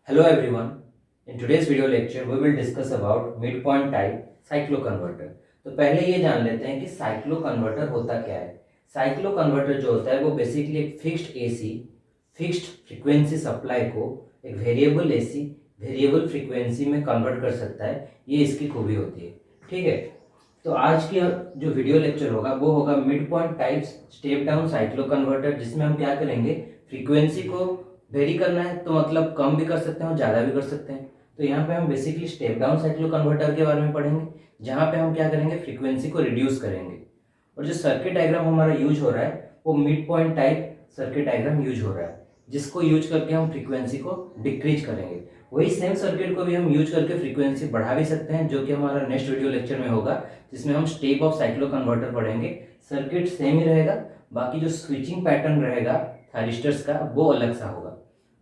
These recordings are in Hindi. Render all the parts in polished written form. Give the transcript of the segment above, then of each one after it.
Hello everyone. In today's video lecture we will discuss about midpoint type cycloconverter. तो पहले ये जान लेते हैं कि साइक्लोकन्वर्टर होता क्या है। साइक्लोकन्वर्टर जो होता है वो बेसिकली एक fixed AC fixed frequency supply को एक वेरिएबल एसी वेरिएबल फ्रीक्वेंसी में कन्वर्ट कर सकता है। ये इसकी खूबी होती है। ठीक है, तो आज की जो वीडियो लेक्चर होगा वो होगा mid point types step down cycloconverter, जिसमें हम क्या करेंगे, फ्रीक्वेंसी को वेरी करना है तो मतलब कम भी कर सकते हैं और ज़्यादा भी कर सकते हैं। तो यहाँ पे हम basically step down cyclo converter के बारे में पढ़ेंगे, जहाँ पे हम क्या करेंगे, फ्रीक्वेंसी को रिड्यूस करेंगे। और जो सर्किट डायग्राम हमारा यूज हो रहा है वो mid point type circuit diagram use हो रहा है, जिसको यूज करके हम फ्रीक्वेंसी को डिक्रीज करेंगे। वही सेम सर्किट को भी हम यूज करके फ्रीक्वेंसी बढ़ा भी सकते हैं, जो कि हमारा नेक्स्ट वीडियो लेक्चर में होगा, जिसमें हम स्टेप ऑफ साइक्लो कन्वर्टर पढ़ेंगे। सर्किट सेम ही रहेगा, बाकी जो स्विचिंग पैटर्न रहेगा थायरिस्टर्स का वो अलग सा होगा।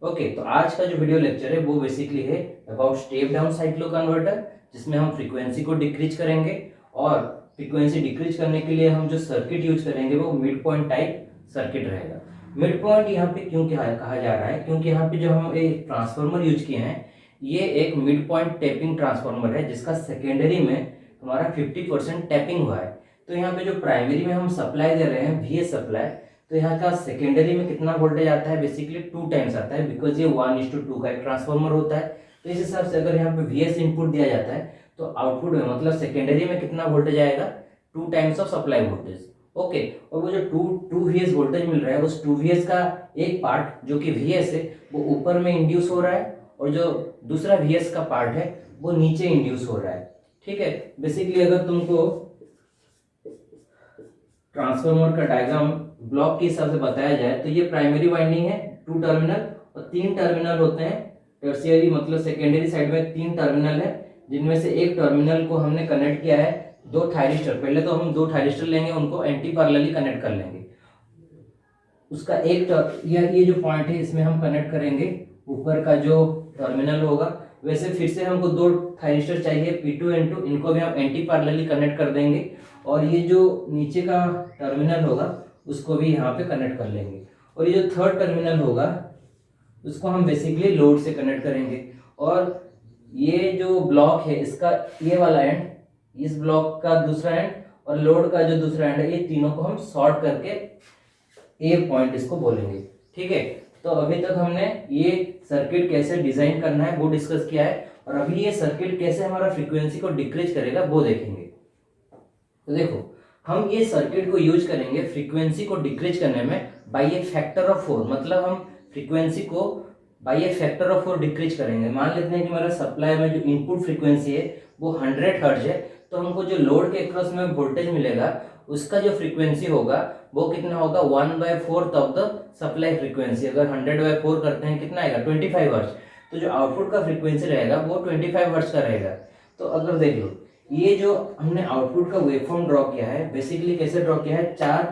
ओके, तो आज का जो वीडियो लेक्चर है वो बेसिकली है about step down cyclo converter, जिसमें हम फ्रीक्वेंसी को डिक्रीज करेंगे। और फ्रीक्वेंसी डिक्रीज करने के लिए हम जो सर्किट यूज करेंगे वो मिड पॉइंट टाइप सर्किट रहेगा। मिड पॉइंट यहाँ पे क्यों कहा जा रहा है, क्योंकि यहाँ पे जो हम एक ट्रांसफार्मर यूज किए हैं ये एक मिड पॉइंट टैपिंग ट्रांसफार्मर है, जिसका सेकेंडरी में हमारा 50% टैपिंग हुआ है। तो यहाँ पे जो प्राइमरी में हम सप्लाई दे रहे हैं VS सप्लाई, तो यहाँ का सेकेंडरी में कितना वोल्टेज आता है, बेसिकली 2 टाइम्स आता है, बिकॉज ये 1:2 का एक ट्रांसफार्मर होता है। तो इस हिसाब से अगर यहाँ पे VS इनपुट दिया जाता है तो आउटपुट में मतलब सेकेंडरी में कितना वोल्टेज आएगा, 2 times of supply voltage. Okay, और वो जो 2 VS वोल्टेज मिल रहा है उस 2 VS का एक पार्ट जो कि VS है वो ऊपर में इंड्यूस हो रहा है, और जो दूसरा VS का पार्ट है वो नीचे इंड्यूस हो रहा है। ठीक है, बेसिकली अगर तुमको ट्रांसफार्मर का डायग्राम ब्लॉक के हिसाब से बताया जाए तो ये प्राइमरी वाइंडिंग है 2 टर्मिनल, और 3 टर्मिनल होते हैं टर्शियरी, मतलब सेकेंडरी साइड में 3 टर्मिनल है, जिनमें से एक टर्मिनल को हमने कनेक्ट किया है 2 थायरिस्टर। पहले तो हम 2 थायरिस्टर लेंगे, उनको एंटी पैरेलली कनेक्ट कर लेंगे। उसका एक ये जो पॉइंट है इसमें हम कनेक्ट करेंगे ऊपर का जो टर्मिनल होगा। वैसे फिर से हमको 2 थायरिस्टर चाहिए P2 N2, इनको भी हम एंटी पैरेलली कनेक्ट कर देंगे, और ये जो नीचे का टर्मिनल होगा उसको भी यहाँ पे कनेक्ट कर लेंगे। और ये जो थर्ड टर्मिनल होगा उसको हम बेसिकली लोड से कनेक्ट करेंगे। और ये जो ब्लॉक है इसका ये वाला एंड, इस ब्लॉक का दूसरा एंड और लोड का जो दूसरा एंड है, ये तीनों को हम शॉर्ट करके ए पॉइंट इसको बोलेंगे। ठीक है, तो अभी तक हमने ये सर्किट कैसे डिजाइन करना है वो डिस्कस किया है, और अभी ये सर्किट कैसे हमारा फ्रीक्वेंसी को डिक्रीज करेगा वो देखेंगे। तो देखो, हम ये सर्किट को यूज करेंगे फ्रीक्वेंसी को डिक्रीज करने में बाय ए फैक्टर ऑफ 4, मतलब हम फ्रीक्वेंसी को by a factor of 4 decrease करेंगे। मान लेते हैं कि हमारा सप्लाई में जो इनपुट फ्रीक्वेंसी है वो 100 हर्ट्ज है, तो हमको जो लोड के अक्रॉस में वोल्टेज मिलेगा उसका जो फ्रीक्वेंसी होगा वो कितना होगा, 1/4 ऑफ द सप्लाई फ्रीक्वेंसी। अगर 100/4 करते हैं कितना आएगा, 25 हर्ट्ज। तो जो आउटपुट का फ्रीक्वेंसी रहेगा वो 25 हर्ट्ज का रहेगा। तो अगर देख लो, ये जो हमने आउटपुट का वेवफॉर्म ड्रॉ किया है, बेसिकली कैसे ड्रॉ किया है, 4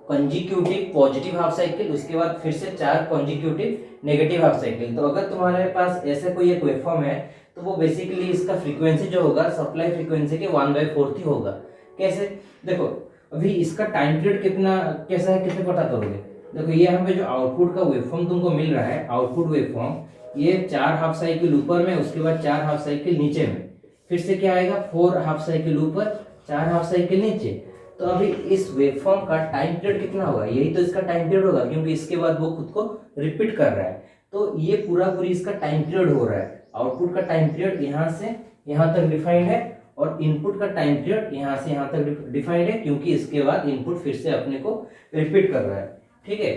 कंजिक्यूटिव पॉजिटिव हाफ साइकिल, उसके बाद फिर से 4 कंजिक्यूटिव नेगेटिव हाफ साइकिल। तो अगर तुम्हारे पास ऐसे कोई एक वेवफॉर्म है तो वो बेसिकली इसका फ्रीक्वेंसी जो होगा सप्लाई फ्रीक्वेंसी के 1/4 ही होगा। कैसे, देखो अभी इसका टाइम पीरियड कितना कैसा है, कितने पता करोगे। देखो ये यहाँ पे जो आउटपुट का वेवफॉर्म तुमको मिल रहा है, आउटपुट वेवफॉर्म, ये 4 हाफ साइकिल ऊपर में, उसके बाद 4 हाफ साइकिल नीचे में, फिर से क्या आएगा, 4 हाफ साइकिल ऊपर, 4 हाफ साइकिल नीचे। तो अभी इस वेवफॉर्म का टाइम पीरियड कितना होगा, यही तो इसका टाइम पीरियड होगा, क्योंकि इसके बाद वो खुद को रिपीट कर रहा है। तो ये पूरी इसका टाइम पीरियड हो रहा है। आउटपुट का टाइम पीरियड यहाँ से यहाँ तक डिफाइंड है, और इनपुट का टाइम पीरियड यहाँ से यहाँ तक डिफाइंड है, क्योंकि इसके बाद इनपुट फिर से अपने को रिपीट कर रहा है। ठीक है,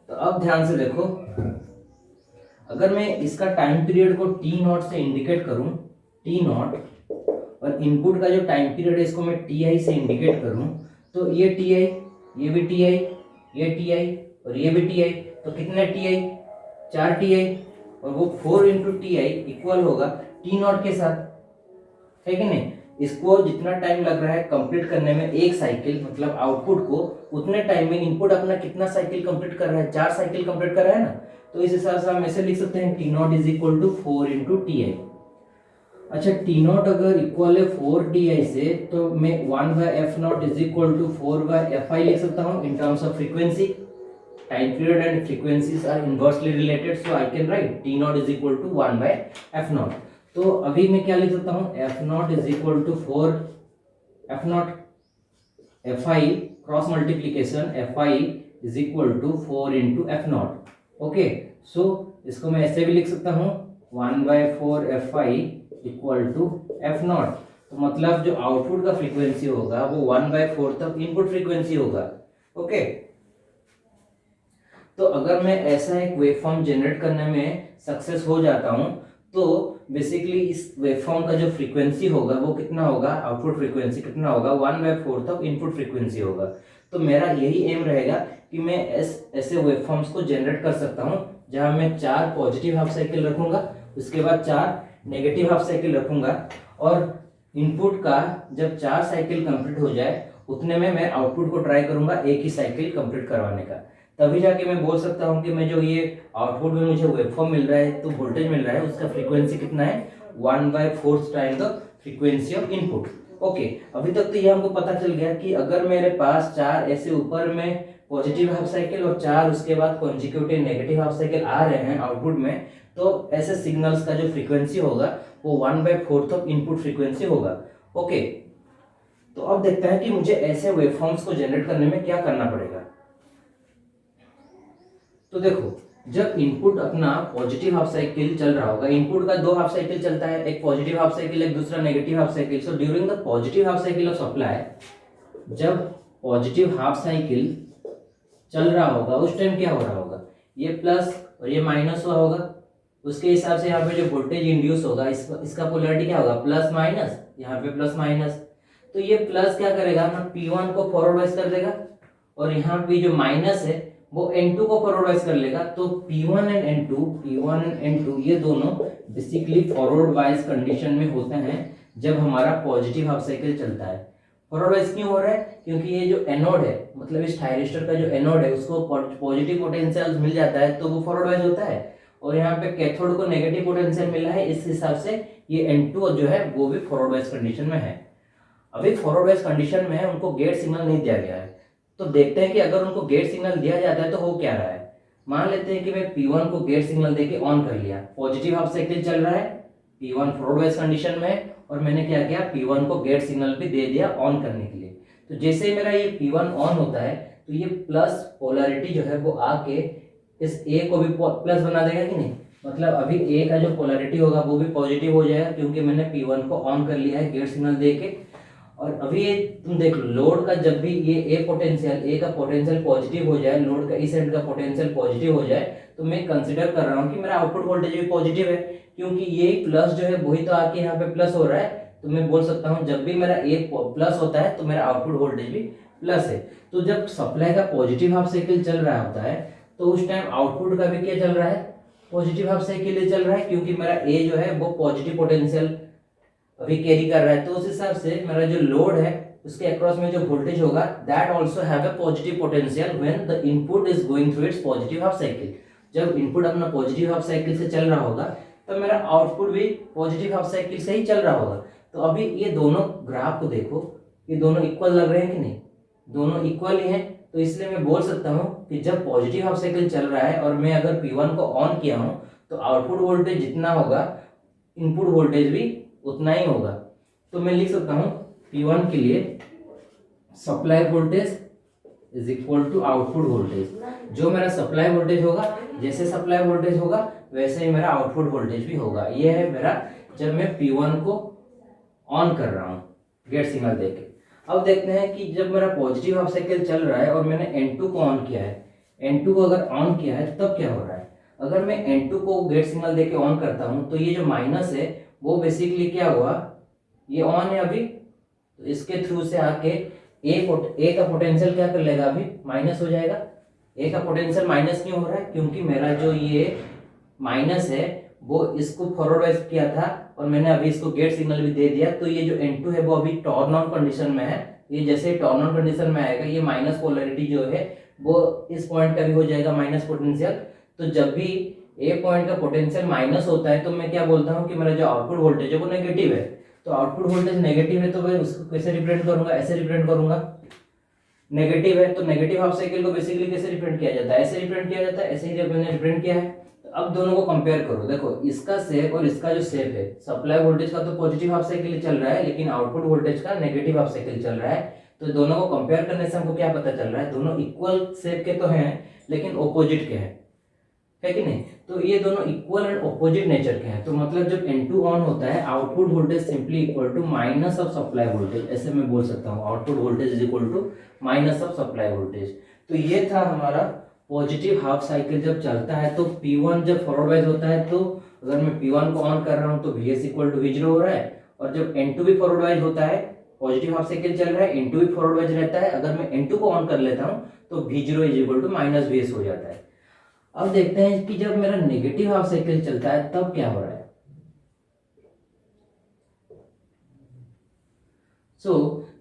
तो अब ध्यान से देखो, अगर मैं इसका टाइम पीरियड को T0 से इंडिकेट करूं, T0, और इनपुट का जो टाइम पीरियड है इसको मैं Ti से इंडिकेट करूं, तो ये Ti, ये भी Ti, ये Ti और ये भी Ti, तो कितने Ti, 4 Ti, और वो 4 × Ti इक्वल होगा T0 के साथ, है कि नहीं। इसको जितना टाइम लग रहा है कंप्लीट करने में एक साइकिल, मतलब आउटपुट को, उतने टाइम में इनपुट अपना कितना साइकिल कंप्लीट कर रहा है, 4 साइकिल कंप्लीट कर रहा है ना। तो इस हिसाब से हम ऐसे लिख सकते हैं T0 = 4 × Ti। अच्छा, T0 अगर इक्वल है 4 Ti से, तो मैं 1/f0 = 4/fi लिख सकता हूँ in terms of frequency. time period and frequencies are inversely related, so I can write T naught is equal to 1 by F naught. तो अभी मैं क्या लिख सकता हूँ, F naught is equal to 4 F naught Fi cross multiplication Fi is equal to 4 into F naught. Okay, so इसको मैं ऐसे भी लिख सकता हूँ 1 by 4 Fi equal to F naught. तो मतलब जो आउटपुट का फ्रीक्वेंसी होगा वो 1 by 4 तक इनपुट फ्रीक्वेंसी होगा. ओके, तो अगर मैं ऐसा एक वेवफॉर्म जनरेट करने में सक्सेस हो जाता हूं तो बेसिकली इस वेवफॉर्म का जो फ्रीक्वेंसी होगा वो कितना होगा, आउटपुट फ्रीक्वेंसी कितना होगा, 1 by 4 तक इनपुट फ्रीक्वेंसी होगा. तो मेरा यही एम रहेगा कि मैं ऐसे वेवफॉर्म्स को जनरेट कर सकता हूं जहां मैं 4 पॉजिटिव हाफ साइकिल रखूंगा, उसके बाद 4 नेगेटिव हाफ साइकिल रखूंगा, और इनपुट का जब 4 साइकिल कंप्लीट हो जाए उतने में मैं आउटपुट को ट्राई करूंगा एक ही साइकिल कंप्लीट करवाने का. तभी जाके मैं बोल सकता हूं कि मैं जो ये आउटपुट में मुझे वेवफॉर्म मिल रहा है, तो वोल्टेज मिल रहा है, उसका फ्रीक्वेंसी कितना है, 1 by 4 time the frequency of input. Okay, अभी तक तो ये हमको पता चल गया कि अगर मेरे पास 4 ऐसे ऊपर में पॉजिटिव हाफ साइकिल और 4 उसके बाद कॉन्जिक्यूटिव नेगेटिव हाफ साइकिल आ रहे हैं आउटपुट में, तो ऐसे सिग्नल्स का जो फ्रीक्वेंसी होगा वो 1 by 4 तक इनपुट फ्रीक्वेंसी होगा. ओके, तो अब देखते हैं कि मुझे ऐसे वेवफॉर्म्स को जनरेट करने में क्या करना पड़ेगा. तो देखो, जब इनपुट अपना पॉजिटिव हाफ साइकिल चल रहा होगा, इनपुट का 2 हाफ साइकिल चलता है, एक पॉजिटिव हाफ साइकिल, एक दूसरा negative half cycle. So during the positive half cycle of supply, जब पॉजिटिव हाफ साइकिल चल रहा होगा उस टाइम क्या हो रहा होगा, ये प्लस और ये माइनस हुआ होगा. उसके हिसाब से यहाँ पे जो वोल्टेज इंड्यूस होगा इसका पोलैरिटी क्या होगा, प्लस माइनस, यहाँ पे प्लस माइनस. तो ये प्लस क्या करेगा ना, P1 को फॉरवर्ड वाइज कर देगा, और यहाँ पे जो माइनस है वो N2 को फॉरवर्ड वाइज कर लेगा. तो P1 एंड N2 ये दोनों बेसिकली फॉरवर्ड वाइज कंडीशन में होते हैं जब हमारा पॉजिटिव हाफ साइकिल चलता है. फॉरवर्ड वाइज क्यों हो रहा है, क्योंकि ये जो एनोड है, मतलब इस थायरिस्टर का जो एनोड है उसको पॉजिटिव पोटेंशियल मिल जाता है तो वो फॉरवर्ड वाइज होता है, और यहाँ पे कैथोड को नेगेटिव पोटेंशियल मिला है, इस हिसाब से ये N2 जो है वो भी फॉरवर्ड वाइज कंडीशन में है. अभी फॉरवर्ड वाइज कंडीशन में है, उनको गेट सिग्नल नहीं दिया गया है. तो देखते हैं कि अगर उनको गेट सिग्नल दिया जाता है तो हो क्या रहा है. मान लेते हैं कि मैं P1 को गेट सिग्नल देके ऑन कर लिया, पॉजिटिव हाफ साइकिल चल रहा है, P1 फॉरवर्ड वाइज कंडीशन में है, और मैंने क्या किया, P1 को गेट सिग्नल भी दे दिया ऑन करने के लिए. तो जैसे ही मेरा ये P1 ऑन होता है तो ये प्लस पोलैरिटी जो है वो आके इस A को भी प्लस बना देगा कि नहीं. मतलब अभी A का जो पोलैरिटी होगा वो भी पॉजिटिव हो जाएगा क्योंकि मैंने P1 को ऑन कर लिया है गेट सिग्नल दे के. और अभी ये तुम देख लो, लोड का जब भी ये A का पोटेंशियल पॉजिटिव हो जाए, लोड का इस एंड का पोटेंशियल पॉजिटिव हो जाए, तो मैं कंसिडर कर रहा हूँ कि मेरा आउटपुट वोल्टेज भी पॉजिटिव है, क्योंकि ये प्लस जो है वही तो आके यहाँ पे प्लस हो रहा है. तो मैं बोल सकता हूँ जब भी मेरा A प्लस होता है तो मेरा आउटपुट वोल्टेज भी प्लस है. तो जब सप्लाई का पॉजिटिव हाफ साइकिल चल रहा होता है तो उस टाइम आउटपुट का भी क्या चल रहा है, पॉजिटिव हाफ साइकिल चल रहा है, क्योंकि मेरा A जो है वो पॉजिटिव पोटेंशियल अभी कैरी कर रहा है. तो उस हिसाब से मेरा जो लोड है उसके अक्रॉस में जो वोल्टेज होगा that also have a positive potential when the input is going through it's positive half cycle. जब इनपुट अपना पॉजिटिव हाफ साइकिल से चल रहा होगा तो मेरा आउटपुट भी पॉजिटिव हाफ साइकिल से ही चल रहा होगा. तो अभी ये दोनों ग्राफ को देखो, ये दोनों इक्वल लग रहे हैं कि नहीं, दोनों इक्वल ही हैं. तो इसलिए मैं बोल सकता हूँ कि जब पॉजिटिव हाफ साइकिल चल रहा है और मैं अगर P1 को ऑन किया हूँ तो आउटपुट वोल्टेज जितना होगा इनपुट वोल्टेज भी उतना ही होगा. तो मैं लिख सकता हूँ P1 के लिए supply voltage is equal to output voltage. जो मेरा सप्लाई वोल्टेज होगा, जैसे सप्लाई वोल्टेज होगा वैसे ही मेरा आउटपुट वोल्टेज भी होगा. ये है मेरा जब मैं P1 को ऑन कर रहा हूँ गेट सिग्नल देके. अब देखते हैं कि जब मेरा पॉजिटिव हाफ साइकिल चल रहा है और मैंने N2 को ऑन किया है, N2 को अगर ऑन किया है तब क्या हो रहा है. अगर मैं N2 को गेट सिग्नल देके ऑन करता हूँ तो ये जो माइनस है वो बेसिकली क्या हुआ, ये ऑन है अभी, तो इसके थ्रू से आके ए का पोटेंशियल क्या कर लेगा, अभी माइनस हो जाएगा. ए का पोटेंशियल माइनस क्यों हो रहा है, क्योंकि मेरा जो ये माइनस है वो इसको फॉरवर्ड वाइज किया था और मैंने अभी इसको गेट सिग्नल भी दे दिया. तो ये जो N2 है वो अभी टर्न ऑन कंडीशन में है. ये जैसे टर्न ऑन कंडीशन में आएगा ये माइनस पोलैरिटी जो है वो इस पॉइंट का भी हो जाएगा माइनस पोटेंशियल. तो जब भी ए पॉइंट का पोटेंशियल माइनस होता है तो मैं क्या बोलता हूँ कि मेरा जो आउटपुट वोल्टेज है वो नेगेटिव है. तो आउटपुट वोल्टेज नेगेटिव है तो मैं उसको कैसे रिप्रेजेंट करूंगा, ऐसे रिप्रेजेंट करूंगा. नेगेटिव है, तो नेगेटिव हाफ साइकिल को बेसिकली कैसे रिप्रेजेंट किया जाता है, ऐसे रिप्रेजेंट किया जाता है, ऐसे ही मैंने रिप्रेजेंट किया है। तो अब दोनों को कंपेयर करो, देखो इसका शेप और इसका जो शेप है, सप्लाई वोल्टेज का तो पॉजिटिव हाफ साइकिल चल रहा है, लेकिन आउटपुट वोल्टेज का नेगेटिव हाफ साइकिल चल रहा है। तो दोनों को कंपेयर करने से हमको क्या पता चल रहा है, दोनों इक्वल शेप के तो हैं लेकिन ऑपोजिट के हैं, है कि नहीं। तो ये दोनों इक्वल एंड ऑपोजिट नेचर के हैं, तो मतलब जब N2 ऑन होता है, output voltage simply equal to minus of supply voltage, ऐसे मैं बोल सकता हूँ, output voltage is equal to minus of supply voltage. तो ये था हमारा पॉजिटिव हाफ साइकिल जब चलता है तो P1 जब फॉरवर्ड वाइज होता है, तो अगर मैं P1 को ऑन कर रहा हूँ तो Vs इक्वल टू V0 हो रहा है, और जब N2 भी फॉरवर्ड वाइज होता है, पॉजिटिव हाफ साइकिल चल रहा है, N2 भी फॉरवर्ड वाइज रहता है, अगर मैं N2 को ऑन कर लेता हूँ तो V0 is equal to minus Vs हो जाता है। अब देखते हैं कि जब मेरा नेगेटिव हाफ साइकिल चलता है तब क्या हो रहा है।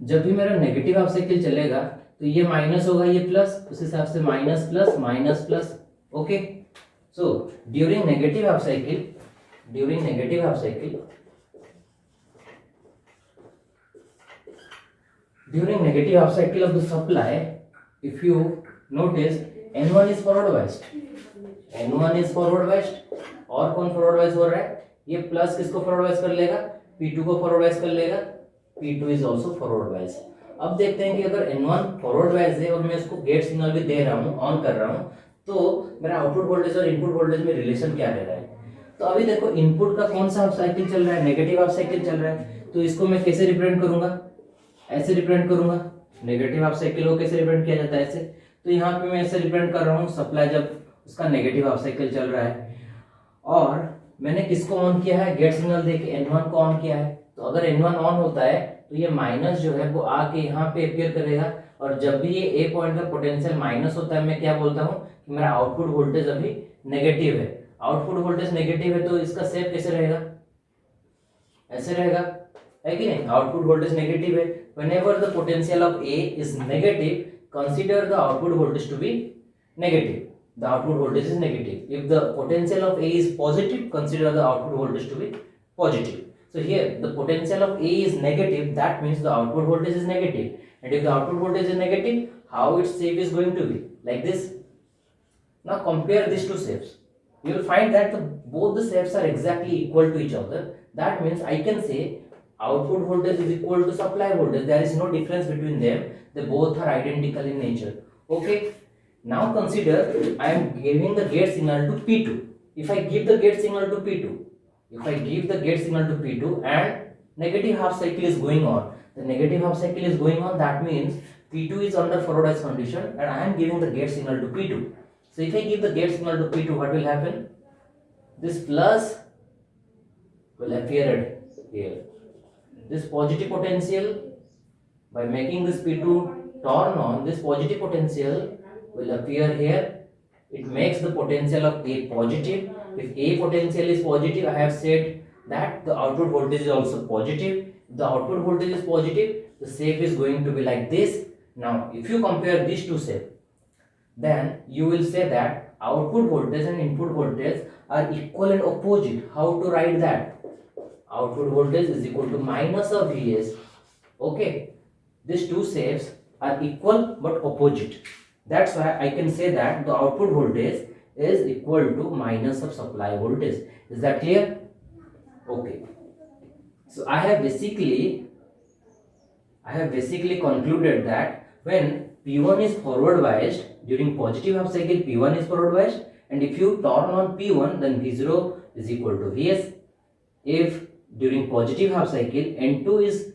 जब भी मेरा नेगेटिव हाफ साइकिल चलेगा तो ये माइनस होगा, ये प्लस, उस हिसाब से minus plus minus plus. Okay, so during negative half cycle of the supply, if you notice, N1 is forward biased, और कौन फॉरवर्ड वाइज हो रहा है, ये प्लस किसको फॉरवर्ड वाइज कर लेगा, P2 को फॉरवर्ड वाइज कर लेगा, P2 is also forward wise. अब देखते हैं कि अगर N1 फॉरवर्ड वाइज है और मैं इसको गेट सिग्नल भी दे रहा हूँ, ऑन कर रहा हूँ, तो मेरा आउटपुट वोल्टेज और इनपुट वोल्टेज में रिलेशन क्या रह रहा है। तो अभी देखो इनपुट का कौन सा हाफ साइकिल चल रहा है, नेगेटिव हाफ साइकिल चल रहा है, तो इसको मैं कैसे रिप्रेजेंट करूंगा, ऐसे रिप्रेजेंट करूंगा। नेगेटिव हाफ साइकिल को कैसे रिप्रेजेंट किया जाता है, ऐसे। तो यहाँ पे मैं ऐसे रिप्रेजेंट कर रहा हूँ, सप्लाई जब उसका नेगेटिव हाफ साइकिल चल रहा है और मैंने किसको ऑन किया है, गेट सिग्नल देके N1 को ऑन किया है। तो अगर N1 ऑन होता है तो ये माइनस जो है वो आके यहाँ पे अपियर करेगा, और जब भी ये ए पॉइंट का पोटेंशियल माइनस होता है, मैं क्या बोलता हूँ कि मेरा आउटपुट वोल्टेज अभी नेगेटिव है। आउटपुट वोल्टेज नेगेटिव है तो इसका शेप कैसे रहेगा, ऐसे रहेगा, है कि नहीं। आउटपुट वोल्टेज नेगेटिव है, whenever the potential of A is negative, consider the output voltage to be negative, the output voltage is negative. If the potential of A is positive, consider the output voltage to be positive. So here the potential of A is negative, that means the output voltage is negative. And if the output voltage is negative, how its shape is going to be? Like this. Now compare these two shapes. You will find that both the shapes are exactly equal to each other. That means I can say output voltage is equal to supply voltage. There is no difference between them. They both are identical in nature. Okay. Now consider I am giving the gate signal to P2. If I give the gate signal to P2, and negative half cycle is going on, that means P2 is under forward bias condition and I am giving the gate signal to P2. So if I give the gate signal to P2, what will happen? This plus will appear here. This positive potential, by making this P2 turn on, this positive potential will appear here. It makes the potential of A positive. If A potential is positive, I have said that the output voltage is also positive. If the output voltage is positive, the shape is going to be like this. Now, if you compare these two shapes, then you will say that output voltage and input voltage are equal and opposite. How to write that? Output voltage is equal to minus of Vs. Okay, these two shapes are equal but opposite. That's why I can say that the output voltage is equal to minus of supply voltage. Is that clear? Okay. So I have basically concluded that when P1 is forward biased, during positive half cycle P1 is forward biased, and if you turn on P1, then V0 is equal to Vs. If during positive half cycle N2 is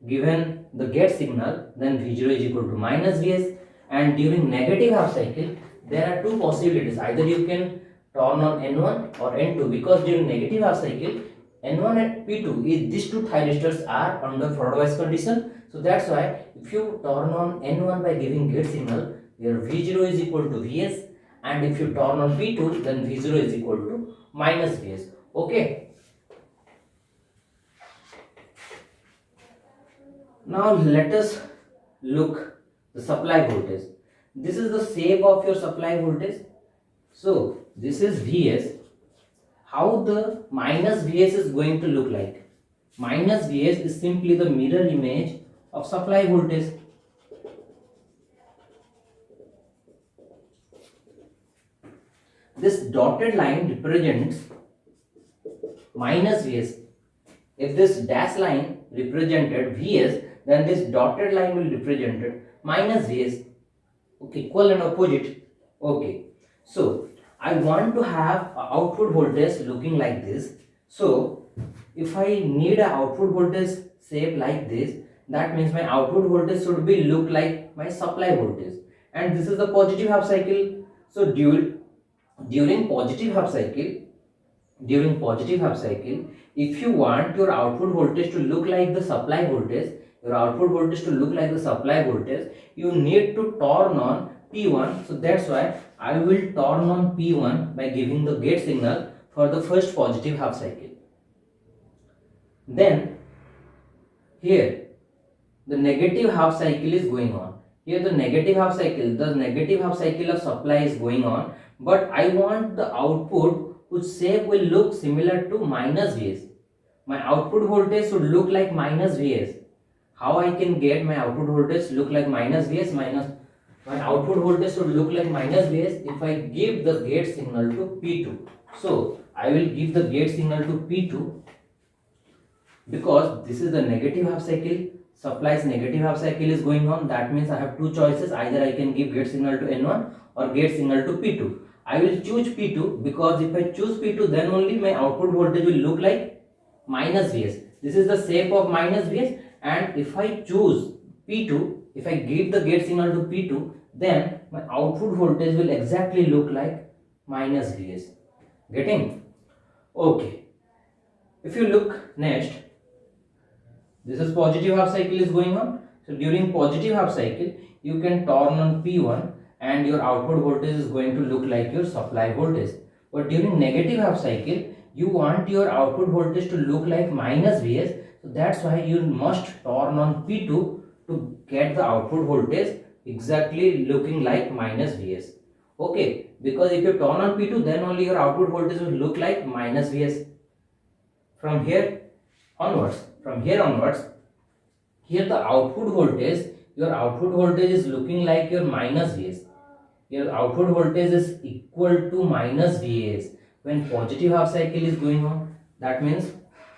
given the gate signal, then V0 is equal to minus Vs. And during negative half cycle, there are two possibilities. Either you can turn on N1 or N2, because during negative half cycle, N1 and P2, these two thyristors are under forward bias condition. So that's why if you turn on N1 by giving gate signal, your V0 is equal to Vs, and if you turn on P2, then V0 is equal to minus Vs. Okay. Now let us look the supply voltage. This is the shape of your supply voltage. So this is Vs. How the minus Vs is going to look like? Minus Vs is simply the mirror image of supply voltage. this dotted line represents minus Vs. If this dash line represented Vs, then this dotted line will represent minus Vs. Okay, equal and opposite. Okay, so I want to have a output voltage looking like this. So if I need a output voltage shape like this, that means my output voltage should be look like my supply voltage, and this is the positive half cycle. So during positive half cycle, if you want your output voltage to look like the supply voltage, you need to turn on P1. So that's why I will turn on P1 by giving the gate signal for the first positive half cycle. Then here the negative half cycle is going on. Here the negative half cycle of supply is going on, but I want the output whose shape will look similar to minus Vs. My output voltage should look like minus Vs. How I can get my output voltage look like minus Vs? My output voltage should look like minus Vs if I give the gate signal to P2. So I will give the gate signal to P2 because this is the negative half cycle. Supply's negative half cycle is going on. That means I have two choices. Either I can give gate signal to N1 or gate signal to P2. I will choose P2 because if I choose P2, then only my output voltage will look like minus Vs. This is the shape of minus Vs, and if I choose P2, if I give the gate signal to P2, then my output voltage will exactly look like minus Vs. Getting? Okay. If you look next, this is positive half cycle is going on. So during positive half cycle, you can turn on P1 and your output voltage is going to look like your supply voltage. But during negative half cycle, you want your output voltage to look like minus Vs. So that's why you must turn on P2 to get the output voltage exactly looking like minus Vs. Okay, because if you turn on P2, then only your output voltage will look like minus Vs. From here onwards, here the output voltage, your output voltage is looking like your minus Vs. Your output voltage is equal to minus Vs when positive half cycle is going on. That means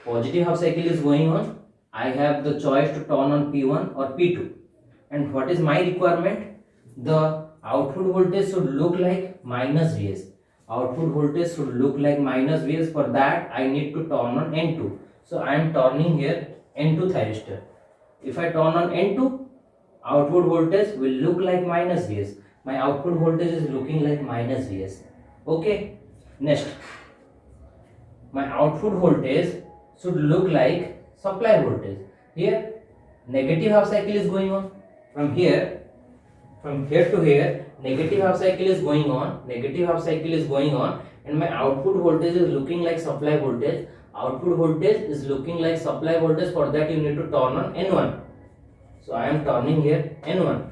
positive half cycle is going on, I have the choice to turn on P1 or P2. And what is my requirement? The output voltage should look like minus Vs. Output voltage should look like minus Vs. For that I need to turn on N2. So I am turning here N2 thyristor. If I turn on N2, output voltage will look like minus Vs. My output voltage is looking like minus Vs. Okay. Next, my output voltage should look like supply voltage. Here negative half cycle is going on. From here to here, negative half cycle is going on. And my output voltage is looking like supply voltage. Output voltage is looking like supply voltage. For that you need to turn on N1. So I am turning here N1.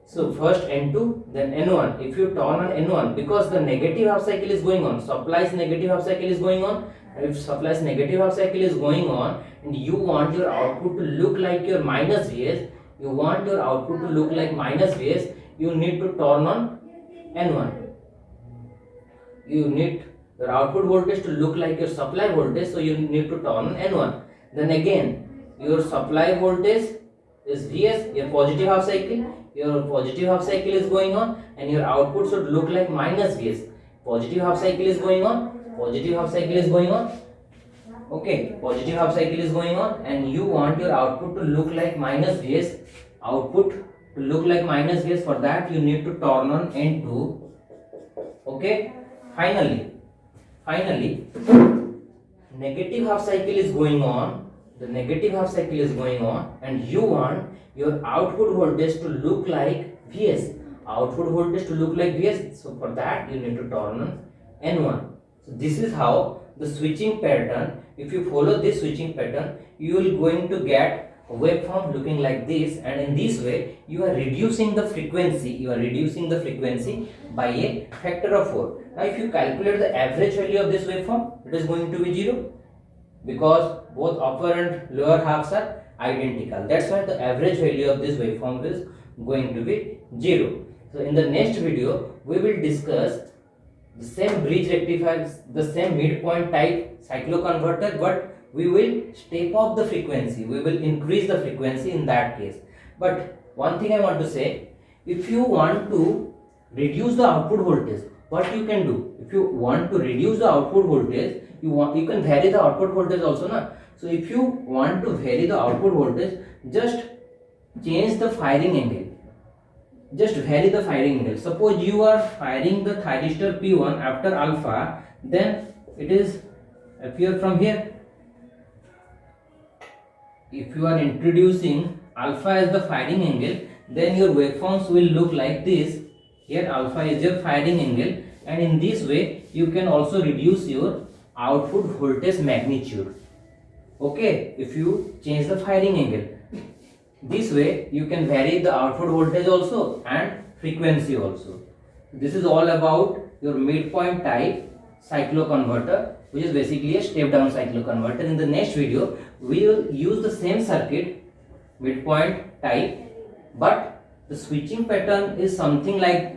So first N2, then N1. If you turn on N1, because the negative half cycle is going on, supply's negative half cycle is going on. If supply's negative half cycle is going on and you want your output to look like your minus Vs, you need to turn on N1. You need your output voltage to look like your supply voltage, so you need to turn on N1. Then again, your supply voltage is Vs, your positive half cycle. Your positive half cycle is going on and your output should look like minus Vs. Positive half cycle is going on. Okay, positive half cycle is going on and you want your output to look like minus Vs. For that you need to turn on N2. Okay, finally negative half cycle is going on. And you want your output voltage to look like Vs. So for that you need to turn on N1. So this is how the switching pattern, if you follow this switching pattern, you will going to get a waveform looking like this, and in this way you are reducing the frequency by a factor of 4. Now if you calculate the average value of this waveform, it is going to be 0 because both upper and lower halves are identical. That's why the average value of this waveform is going to be 0. So in the next video we will discuss the same bridge rectifier, the same midpoint type cycloconverter, but we will step up the frequency, we will increase the frequency in that case. But one thing I want to say, if you want to reduce the output voltage, what you can do? If you want to reduce the output voltage, you can vary the output voltage also, na? So if you want to vary the output voltage, just change the firing angle. Just vary the firing angle. Suppose you are firing the thyristor P1 after alpha, then it is appear from here. If you are introducing alpha as the firing angle, then your waveforms will look like this. Here alpha is your firing angle, and in this way you can also reduce your output voltage magnitude. Okay, if you change the firing angle, this way you can vary the output voltage also and frequency also. This is all about your midpoint type cycloconverter, which is basically a step down cycloconverter. In the next video we will use the same circuit, midpoint type, but the switching pattern is something like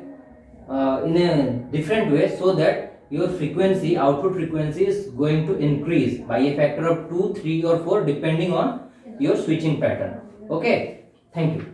in a different way, so that your frequency, output frequency is going to increase by a factor of 2, 3 or 4 depending on your switching pattern. Okay, thank you.